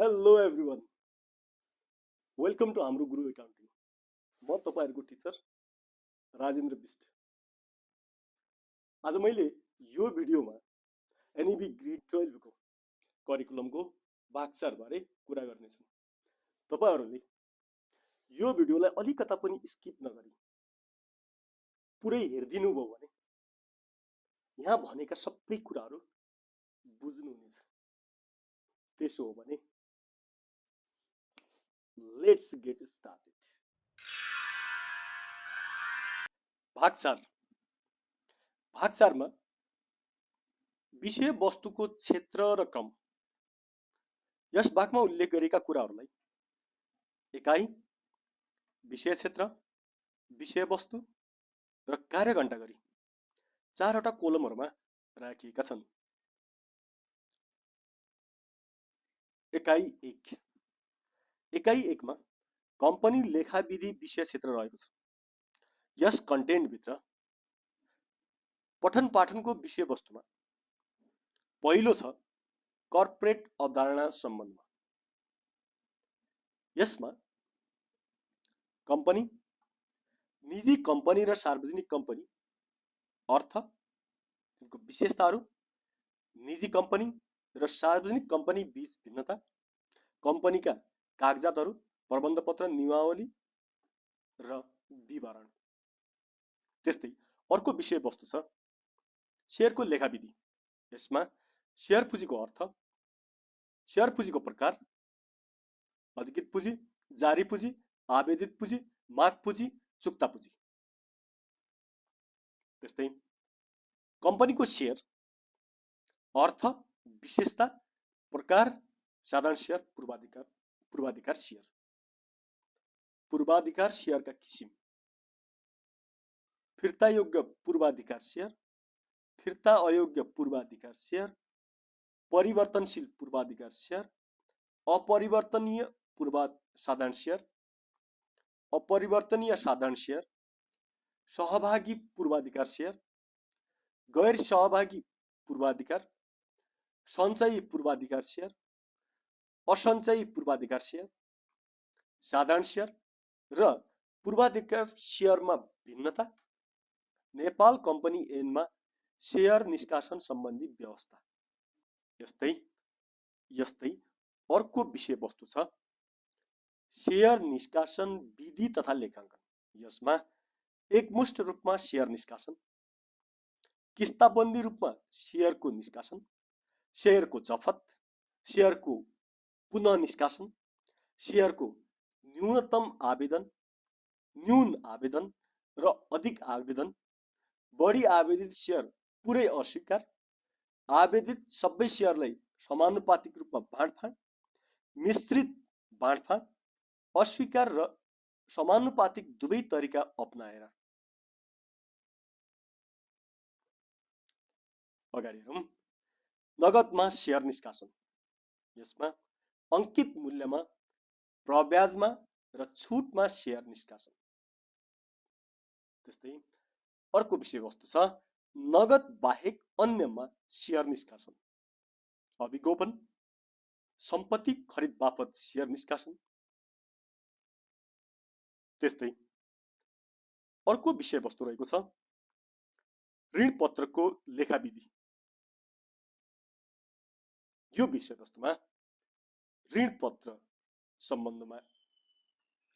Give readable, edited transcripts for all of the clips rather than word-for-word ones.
Hello everyone, welcome to हाम्रो गुरु accounting. म तपाईँहरूको टिचर राजेन्द्र बिष्ट। आज मैले यो भिडियोमा एनइबी ग्रेड 12 को करिकुलमको भागसारबारे कुरा गर्नेछु। तपाईँहरूले यो भिडियोलाई अलिकता पनि स्किप नगरी पुरै हेरिदिनु भयो भने यहाँ भनेका सबै कुराहरू बुझ्नुहुनेछ। त्यसो हो भने लेट्स गेट स्टार्टेड। भागसारमा विषय वस्तुको क्षेत्र र क्रम, यस भागमा उल्लेख गरेका कुराहरूलाई एकाइ, विषय क्षेत्र, विषय वस्तु र कार्यघण्टा गरी चारवटा कोलमहरूमा राखिएका छन्। एकाइ 1 मा कम्पनी लेखाविधि विषय क्षेत्र रहेको छ। यस कन्टेन्टभित्र पठन पाठनको विषय वस्तुमा पहिलो छ कर्पोरेट अवधारणा सम्बन्धमा। यसमा कम्पनी, निजी कम्पनी र सार्वजनिक कम्पनी अर्थ, तिनको विशेषताहरू, निजी कम्पनी र सार्वजनिक कम्पनी बीच भिन्नता, कम्पनीका कागजातहरू, प्रबन्ध पत्र, नियमावली र विवरण। त्यस्तै अर्को विषय वस्तु छ शेयरको लेखाविधि। यसमा शेयर पुँजीको अर्थ, शेयर पुँजीको प्रकार, अधिकृत पुँजी, जारी पुँजी, आवेदित पुँजी, माग पुँजी, चुक्ता पुँजी। त्यस्तै कम्पनीको शेयर अर्थ, विशेषता, प्रकार, साधारण शेयर, पूर्वाधिकार शेयर। पूर्वाधिकार शेयरका किसिम: फिर्ता योग्य पूर्वाधिकार शेयर, फिर्ता अयोग्य पूर्वाधिकार शेयर, परिवर्तनशील पूर्वाधिकार शेयर, अपरिवर्तनीय साधारण शेयर, अपरिवर्तनीय साधारण शेयर, सहभागी पूर्वाधिकार शेयर, गैर सहभागी पूर्वाधिकार, सञ्चयी पूर्वाधिकार शेयर, असञ्चयी पूर्वाधिकार शेयर, साधारण शेयर र पूर्वाधिकार शेयरमा भिन्नता, नेपाल कम्पनी ऐनमा शेयर निष्कासन सम्बन्धी व्यवस्था। यस्तै अर्को विषय वस्तु छ शेयर निष्कासन विधि तथा लेखाङ्कन। यसमा एकमुष्ट रूपमा शेयर निष्कासन, किस्ताबन्दी रूपमा शेयरको निष्कासन, शेयरको जफत, शेयरको पुनः निष्कासन, शेयरको न्यूनतम आवेदन, न्यून आवेदन र अधिक आवेदन, बढी आवेदित शेयर पुरै अस्वीकार, आवेदित सबै शेयरलाई समानुपातिक रूपमा बाँडफाँड, मिश्रित बाँडफाँड, अस्वीकार र समानुपातिक दुवै तरिका अपनाएर। अगाडि हेरौँ नगदमा शेयर निष्कासन। यसमा अंकित मूल्यमा, प्रब्याजमा र छुटमा शेयर निष्कासन। त्यस्तै अर्को विषय वस्तु छ नगद बाहेक अन्यमा शेयर निष्कासन, अभिगोपन, सम्पत्ति खरिद बापत शेयर निष्कासन। त्यस्तै अर्को विषय वस्तु रहेको छ ऋण पत्रको लेखाविधि। यो विषय वस्तुमा ऋण पत्र सम्बन्धमा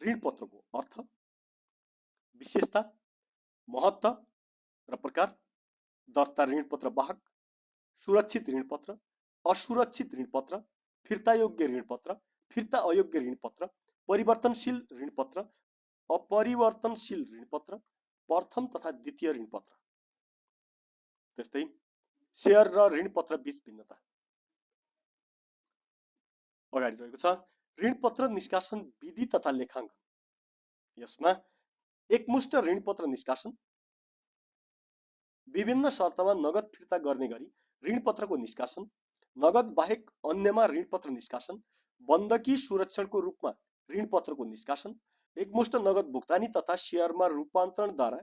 ऋण पत्रको अर्थ, विशेषता, महत्त्व र प्रकार, दर्ता ऋण पत्र वाहक, सुरक्षित ऋण पत्र, असुरक्षित ऋण पत्र, फिर्ता योग्य ऋण पत्र, फिर्ता अयोग्य ऋण पत्र, परिवर्तनशील ऋण पत्र, अपरिवर्तनशील ऋण पत्र, प्रथम तथा द्वितीय ऋण पत्र। त्यस्तै शेयर र ऋण पत्र बीच भिन्नता। अगाडि रहेको छ ऋण पत्र निष्कासन विधि तथा लेखाङ्कन। यसमा एकमुष्ट ऋण पत्र निष्कासन, विभिन्न शर्तमा नगद फिर्ता गर्ने गरी ऋण पत्रको निष्कासन, नगद बाहेक अन्यमा ऋण पत्र निष्कासन, बन्दकी सुरक्षणको रूपमा ऋण पत्रको निष्कासन, एकमुष्ट नगद भुक्तानी तथा शेयरमा रूपान्तरणद्वारा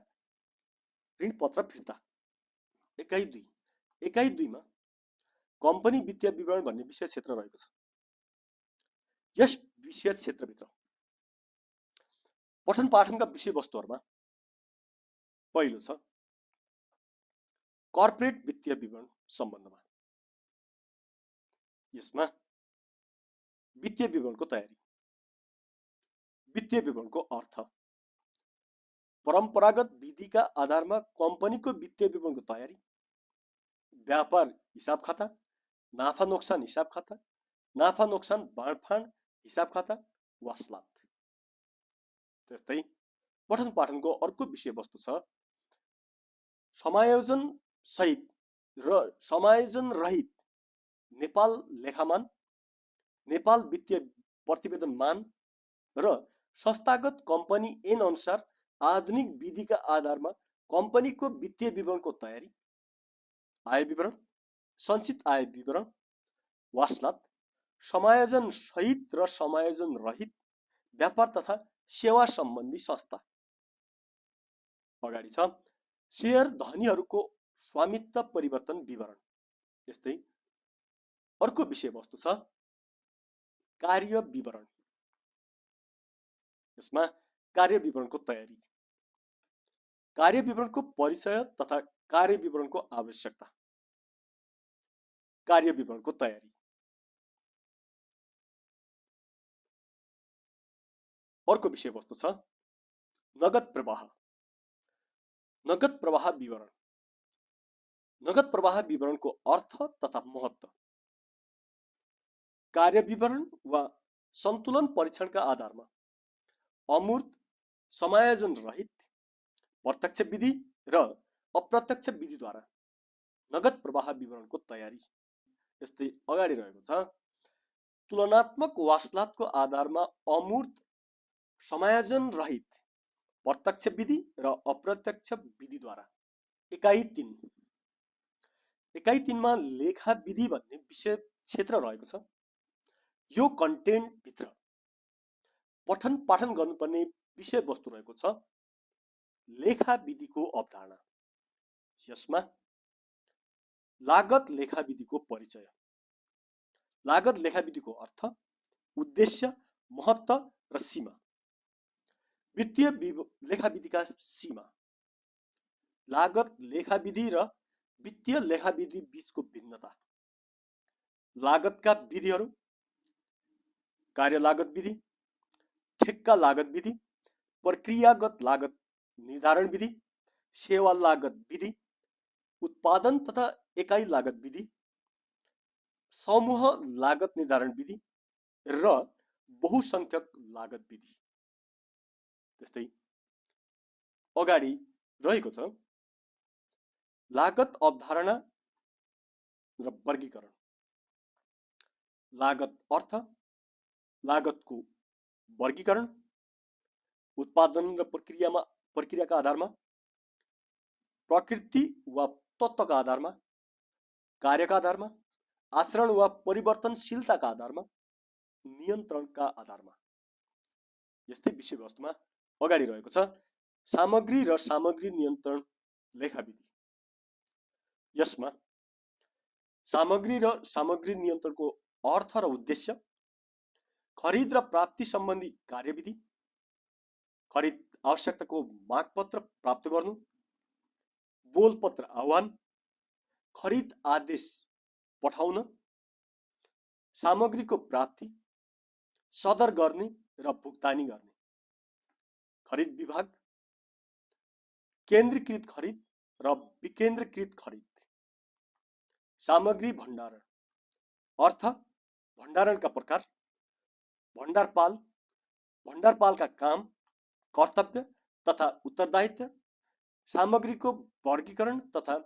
ऋण पत्र फिर्ता। एकाइ 2 मा कम्पनी वित्तीय विवरण भन्ने विषय क्षेत्र रहेको छ। यस विषय क्षेत्रभित्र पठन पाठनका विषयवस्तुहरूमा पहिलो छ कर्पोरेट वित्तीय विवरण सम्बन्धमा। यसमा वित्तीय विवरणको तयारी, वित्तीय विवरणको अर्थ, परम्परागत विधिका आधारमा कम्पनीको वित्तीय विवरणको तयारी, व्यापार हिसाब खाता, नाफा नोक्सान हिसाब खाता, नाफा नोक्सान बाँडफाँड हिसाब खाता, वास्लात। त्यस्तै पठन पाठनको अर्को विषयवस्तु छ समायोजन सहित र समायोजन रहित नेपाल लेखामान, नेपाल वित्तीय प्रतिवेदन मान र संस्थागत कम्पनी ऐन अनुसार आधुनिक विधिका आधारमा कम्पनीको वित्तीय विवरणको तयारी, आय विवरण, सञ्चित आय विवरण, वास्लात, समायोजन सहित र समायोजन रहित व्यापार तथा सेवा सम्बन्धी संस्था। अगाडि छ शेयर धनीहरूको स्वामित्व परिवर्तन विवरण। यस्तै अर्को विषयवस्तु छ कार्य विवरण। यसमा कार्य विवरणको तयारी, कार्य विवरणको परिचय तथा कार्य विवरणको आवश्यकता, कार्य विवरणको तयारी। अर्को विषयवस्तु छ नगद प्रवाह, नगद प्रवाह विवरण, नगद प्रवाह विवरणको अर्थ तथा महत्त्व, कार्य विवरण वा सन्तुलन परीक्षणका आधारमा अमूर्त, समायोजन रहित, प्रत्यक्ष विधि र अप्रत्यक्ष विधिद्वारा नगद प्रवाह विवरणको तयारी। यस्तै अगाडि रहेको छ तुलनात्मक वास्लातको आधारमा अमूर्त, समायोजन रहित, प्रत्यक्ष विधि र अप्रत्यक्ष विधिद्वारा। एकाइ 3, एकाइ 3मा लेखा विधि भन्ने विषय क्षेत्र रहेको छ। यो कन्टेन्ट भित्र पठन पाठन गर्नुपर्ने विषयवस्तु रहेको छ लेखा विधिको अवधारणा। यसमा लागत लेखा विधिको परिचय, लागत लेखा विधिको अर्थ, उद्देश्य, महत्त्व र सीमा, वित्तीय लेखा विधिका सीमा, लागत लेखा विधि र वित्तीय लेखा विधि बीचको भिन्नता, लागतका विधिहरू, कार्य लागत विधि, ठेक्का लागत विधि, प्रक्रियागत लागत निर्धारण विधि, सेवा लागत विधि, उत्पादन तथा एकाइ लागत विधि, समूह लागत निर्धारण विधि र बहुसंख्यक लागत विधि। त्यस्तै अगाडि रहेको छ लागत अवधारणा र वर्गीकरण, लागत अर्थ, लागतको वर्गीकरण, उत्पादन र प्रक्रियाका आधारमा, प्रकृति वा तत्त्वका आधारमा, कार्यका आधारमा, आचरण वा परिवर्तनशीलताका आधारमा, नियन्त्रणका आधारमा। यस्तै विषयवस्तुमा अगाडि रहेको छ सामग्री र सामग्री नियन्त्रण लेखा विधि। यसमा सामग्री र सामग्री नियन्त्रणको अर्थ र उद्देश्य, खरिद र प्राप्ति सम्बन्धी कार्यविधि, खरिद आवश्यकताको मागपत्र प्राप्त गर्नु, बोलपत्र आह्वान, खरिद आदेश पठाउन, सामग्रीको प्राप्ति, सदर गर्ने र भुक्तानी गर्ने, खरिद विभाग, केन्द्रीकृत खरिद र विकेन्द्रीकृत खरिद, सामग्री भण्डारण, अर्थ, भण्डारणका प्रकार, भण्डारपाल, भण्डारपालका काम, कर्तव्य तथा उत्तरदायित्व, सामग्रीको वर्गीकरण तथा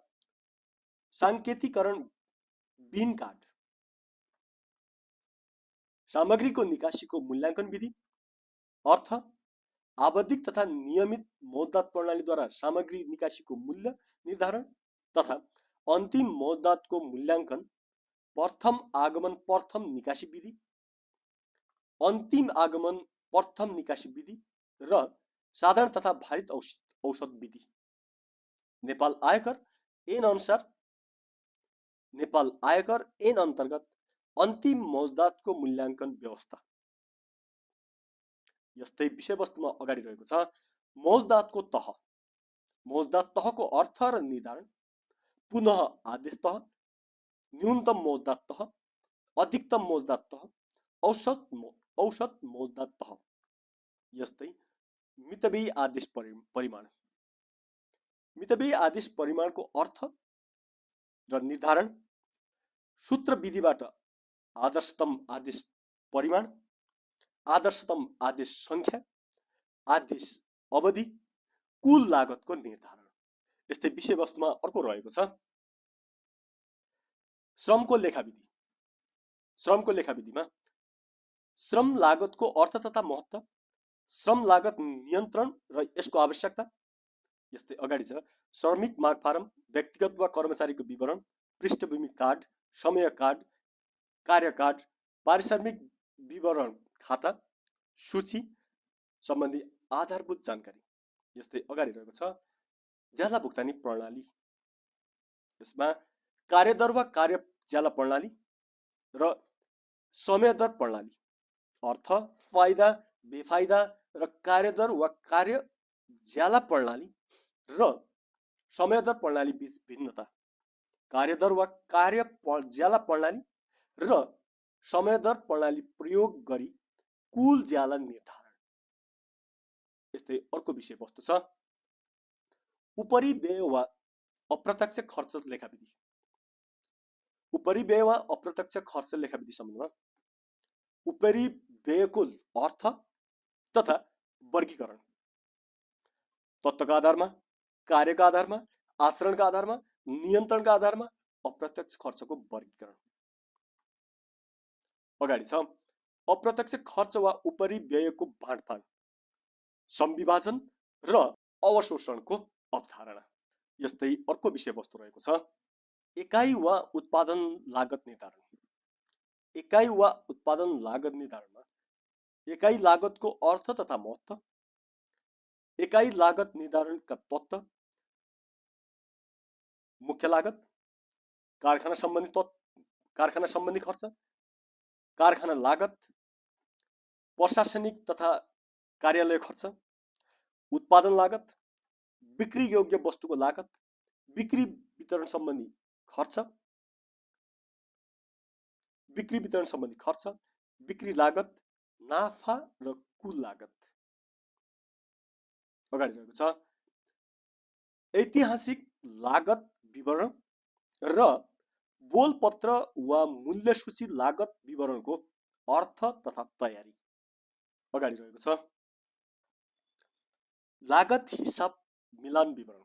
साङ्केतिकरण, बिन कार्ड, सामग्रीको निकासीको मूल्याङ्कन विधि, अर्थ, आवधिक तथा नियमित मौद्दात प्रणालीद्वारा सामग्री निकासीको मूल्य निर्धारण तथा अन्तिम मौद्दातको मूल्याङ्कन, प्रथम आगमन प्रथम निकासी विधि, अन्तिम आगमन प्रथम निकासी विधि र साधारण तथा भारित औसत विधि, नेपाल आयकर ऐन अनुसार नेपाल आयकर ऐन अन्तर्गत अन्तिम मौद्दातको मूल्याङ्कन व्यवस्था। यस्तै विषयवस्तुमा अगाडि रहेको छ मौजदातको तह। मौजदात तहको अर्थ र निर्धारण, पुनः आदेश तह, न्यूनतम मौजदात तह, अधिकतम मौजदात तह, औसत मौजदात तह। यस्तै मितव्ययी आदेश परिमाण। मितव्ययी आदेश परिमाणको अर्थ र निर्धारण, सूत्र विधिबाट आदर्शतम आदेश परिमाण, आदर्शतम आदेश संख्या, आदेश अवधि, कुल लागतको निर्धारण। यस्तै विषयवस्तुमा अर्को रहेको छ श्रमको लेखाविधि। श्रमको लेखाविधिमा श्रम लागतको अर्थ तथा महत्त्व, श्रम लागत नियन्त्रण र यसको आवश्यकता। यस्तै अगाडि छ श्रमिक माग फारम, व्यक्तिगत वा कर्मचारीको विवरण, पृष्ठभूमि कार्ड, समय कार्ड, कार्य कार्ड, पारिश्रमिक विवरण खाता, सूची सम्बन्धी आधारभूत जानकारी। यस्तै अगाडि रहेको छ ज्याला भुक्तानी प्रणाली। यसमा कार्यदर वा कार्य ज्याला प्रणाली र समय दर प्रणाली, अर्थ, फाइदा, बेफाइदा र कार्यदर वा कार्य ज्याला प्रणाली र समय दर प्रणाली बीच भिन्नता, कार्यदर वा कार्य ज्याला प्रणाली र समय दर प्रणाली प्रयोग गरी कुल ज्याला निर्धारण। यस्तै अर्को विषयवस्तु छ उपरिव्यय वा अप्रत्यक्ष खर्च लेखाविधि। उपरिव्यय वा अप्रत्यक्ष खर्च लेखाविधि सम्बन्धमा उपरिव्ययको अर्थ तथा वर्गीकरण, तत्त्वका आधारमा, कार्यका आधारमा, आचरणका आधारमा, नियन्त्रणका आधारमा अप्रत्यक्ष खर्चको वर्गीकरण। अगाडि छ अप्रत्यक्ष खर्च वा उपरिव्ययको बाँडफाँड, संविभाजन र अवशोषणको अवधारणा। यस्तै अर्को विषयवस्तु रहेको छ एकाइ वा उत्पादन लागत निर्धारण। एकाइ वा उत्पादन लागत निर्धारणमा एकाइ लागतको अर्थ तथा महत्त्व, एकाइ लागत निर्धारणका तत्त्व, मुख्य लागत, कारखाना सम्बन्धी खर्च, कारखाना लागत, प्रशासनिक तथा कार्यालय खर्च, उत्पादन लागत, बिक्री योग्य वस्तुको लागत, बिक्री वितरण सम्बन्धी खर्च, बिक्री लागत, नाफा र कुल लागत। अगाडि रहेको छ ऐतिहासिक लागत विवरण र बोलपत्र वा मूल्य सूची लागत विवरणको अर्थ तथा तयारी। अगाडि रहेको छ लागत हिसाब मिलान विवरण।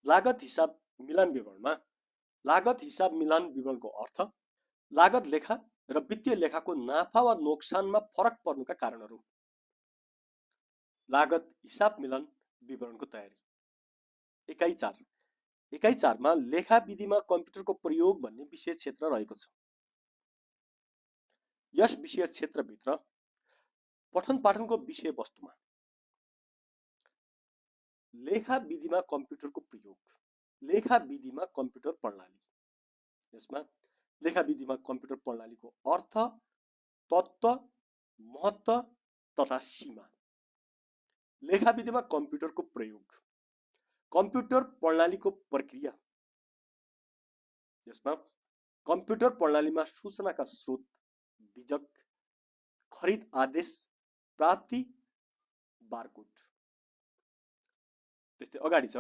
लागत हिसाब मिलान विवरणमा लागत हिसाब मिलान विवरणको अर्थ, लागत लेखा र वित्तीय लेखाको नाफा वा नोक्सानमा फरक पर्नुका कारणहरू, लागत हिसाब मिलान विवरणको तयारी। एकाइ 4 मा लेखा विधिमा कम्प्युटरको प्रयोग भन्ने विषय क्षेत्र रहेको छ। यस विषय क्षेत्रभित्र पठन पाठनको विषयवस्तुमा लेखा विधिमा कम्प्युटरको प्रयोग, लेखा विधिमा कम्प्युटर प्रणाली। यसमा लेखा विधिमा कम्प्युटर प्रणालीको अर्थ, तत्त्व, महत्त्व तथा सीमा। लेखा विधिमा कम्प्युटरको प्रयोग, कम्प्युटर प्रणालीको प्रक्रिया। यसमा कम्प्युटर प्रणालीमा सूचनाका स्रोत, बीजक, खरिद आदेश, प्राप्ति, बारकोड। त्यस्तै अगाडि छ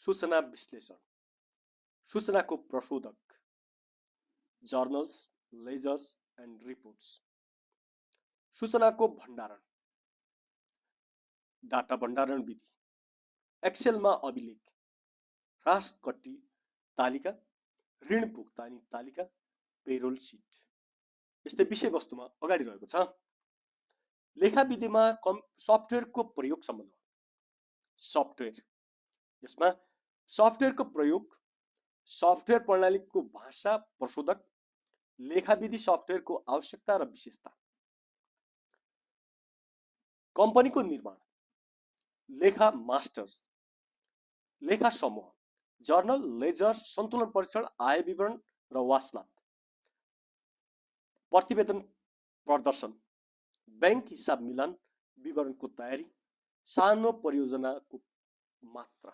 सूचना विश्लेषण, सूचनाको प्रशोधक, जर्नल्स, लेजर्स एन्ड रिपोर्ट्स। सूचनाको भण्डारण, डाटा भण्डारण विधि, एक्सेलमा अभिलेख, ह्रासकट्टी तालिका, ऋण भुक्तानी तालिका, पेरोल सिट। यस्तै विषयवस्तुमा अगाडि रहेको छ लेखा विधिमा सफ्टवेयरको प्रयोग सम्बन्धमा सफ्टवेयर। यसमा सफ्टवेयरको प्रयोग, सफ्टवेयर प्रणालीको भाषा प्रशोधक, लेखा विधि सफ्टवेयरको आवश्यकता र विशेषता, कम्पनीको निर्माण, लेखा मास्टर्स, लेखा समूह, जर्नल, लेजर, सन्तुलन परीक्षण, आय विवरण र वासनाथ, प्रतिवेदन प्रदर्शन, बैंक हिसाब मिलान विवरणको तयारी, सानो परियोजनाको मात्रा।